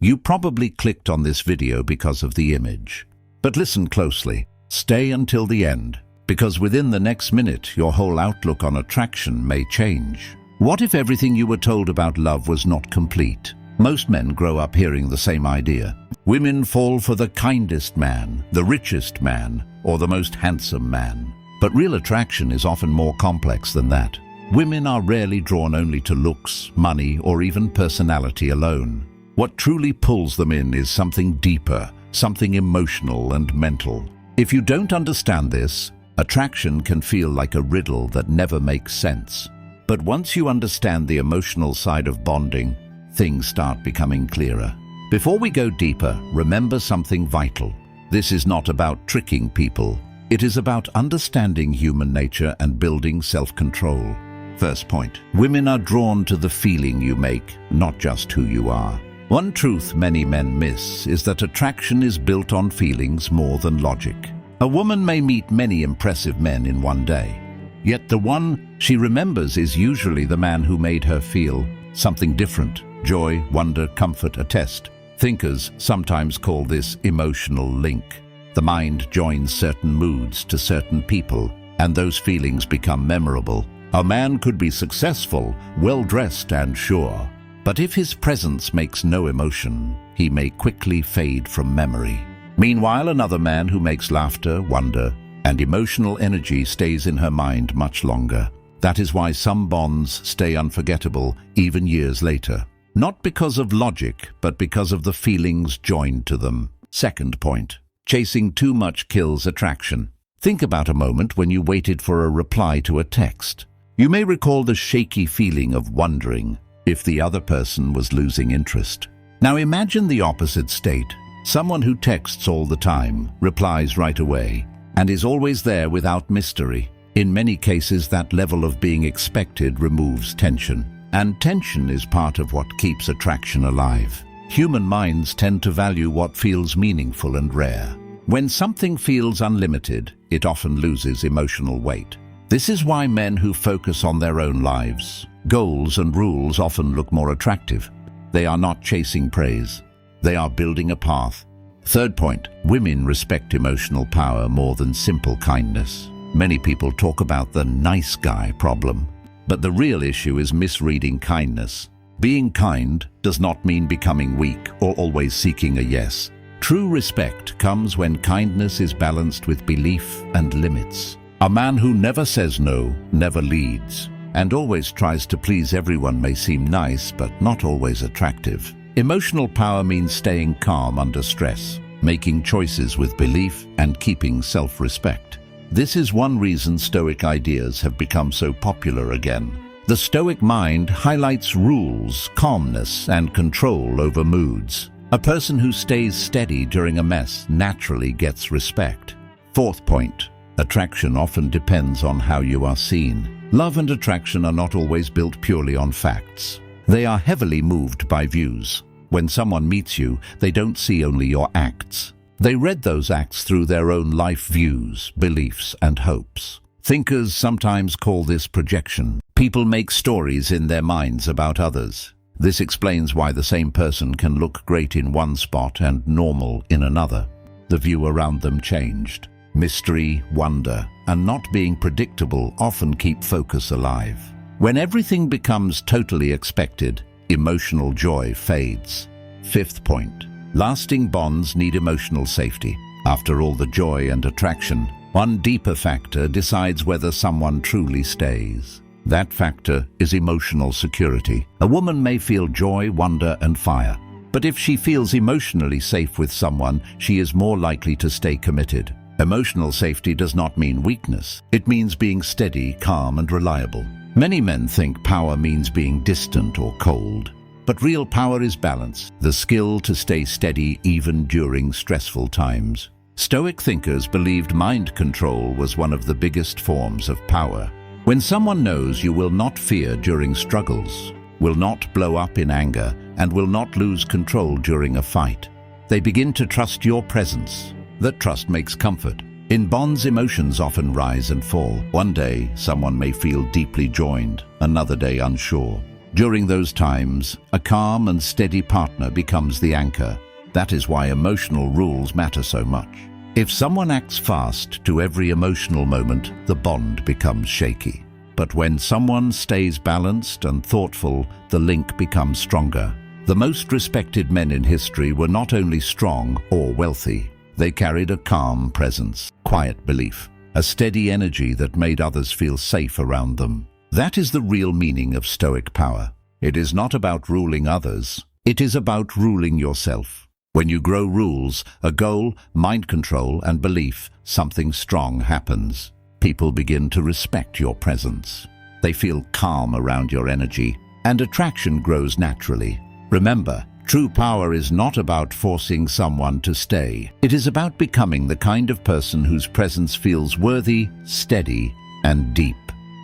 You probably clicked on this video because of the image. But listen closely. Stay until the end, because within the next minute, your whole outlook on attraction may change. What if everything you were told about love was not complete? Most men grow up hearing the same idea. Women fall for the kindest man, the richest man, or the most handsome man. But real attraction is often more complex than that. Women are rarely drawn only to looks, money, or even personality alone. What truly pulls them in is something deeper, something emotional and mental. If you don't understand this, attraction can feel like a riddle that never makes sense. But once you understand the emotional side of bonding, things start becoming clearer. Before we go deeper, remember something vital. This is not about tricking people. It is about understanding human nature and building self-control. First point, women are drawn to the feeling you make, not just who you are. One truth many men miss is that attraction is built on feelings more than logic. A woman may meet many impressive men in one day, yet the one she remembers is usually the man who made her feel something different. Joy, wonder, comfort, a test. Thinkers sometimes call this emotional link. The mind joins certain moods to certain people, and those feelings become memorable. A man could be successful, well-dressed and sure, but if his presence makes no emotion, he may quickly fade from memory. Meanwhile, another man who makes laughter, wonder, and emotional energy stays in her mind much longer. That is why some bonds stay unforgettable even years later. Not because of logic, but because of the feelings joined to them. Second point, chasing too much kills attraction. Think about a moment when you waited for a reply to a text. You may recall the shaky feeling of wondering if the other person was losing interest. Now imagine the opposite state. Someone who texts all the time, replies right away, and is always there without mystery. In many cases, that level of being expected removes tension. And tension is part of what keeps attraction alive. Human minds tend to value what feels meaningful and rare. When something feels unlimited, it often loses emotional weight. This is why men who focus on their own lives, goals and rules often look more attractive. They are not chasing praise. They are building a path. Third point, women respect emotional power more than simple kindness. Many people talk about the nice guy problem, but the real issue is misreading kindness. Being kind does not mean becoming weak or always seeking a yes. True respect comes when kindness is balanced with belief and limits. A man who never says no, never leads, and always tries to please everyone may seem nice but not always attractive. Emotional power means staying calm under stress, making choices with belief, and keeping self-respect. This is one reason Stoic ideas have become so popular again. The Stoic mind highlights rules, calmness, and control over moods. A person who stays steady during a mess naturally gets respect. Fourth point, attraction often depends on how you are seen. Love and attraction are not always built purely on facts. They are heavily moved by views. When someone meets you, they don't see only your acts. They read those acts through their own life views, beliefs, and hopes. Thinkers sometimes call this projection. People make stories in their minds about others. This explains why the same person can look great in one spot and normal in another. The view around them changed. Mystery, wonder, and not being predictable often keep focus alive. When everything becomes totally expected, emotional joy fades. Fifth point, lasting bonds need emotional safety. After all the joy and attraction, one deeper factor decides whether someone truly stays. That factor is emotional security. A woman may feel joy, wonder, and fire, but if she feels emotionally safe with someone, she is more likely to stay committed. Emotional safety does not mean weakness. It means being steady, calm, and reliable. Many men think power means being distant or cold. But real power is balance, the skill to stay steady even during stressful times. Stoic thinkers believed mind control was one of the biggest forms of power. When someone knows you will not fear during struggles, will not blow up in anger, and will not lose control during a fight, they begin to trust your presence. That trust makes comfort. In bonds, emotions often rise and fall. One day, someone may feel deeply joined, another day unsure. During those times, a calm and steady partner becomes the anchor. That is why emotional rules matter so much. If someone acts fast to every emotional moment, the bond becomes shaky. But when someone stays balanced and thoughtful, the link becomes stronger. The most respected men in history were not only strong or wealthy. They carried a calm presence, quiet belief, a steady energy that made others feel safe around them. That is the real meaning of Stoic power. It is not about ruling others. It is about ruling yourself. When you grow rules, a goal, mind control, and belief, something strong happens. People begin to respect your presence. They feel calm around your energy, and attraction grows naturally. Remember, true power is not about forcing someone to stay. It is about becoming the kind of person whose presence feels worthy, steady, and deep.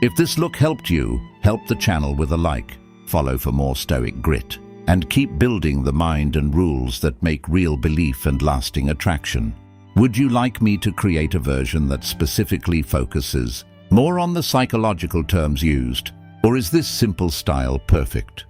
If this look helped you, help the channel with a like, follow for more Stoic grit, and keep building the mind and rules that make real belief and lasting attraction. Would you like me to create a version that specifically focuses more on the psychological terms used, or is this simple style perfect?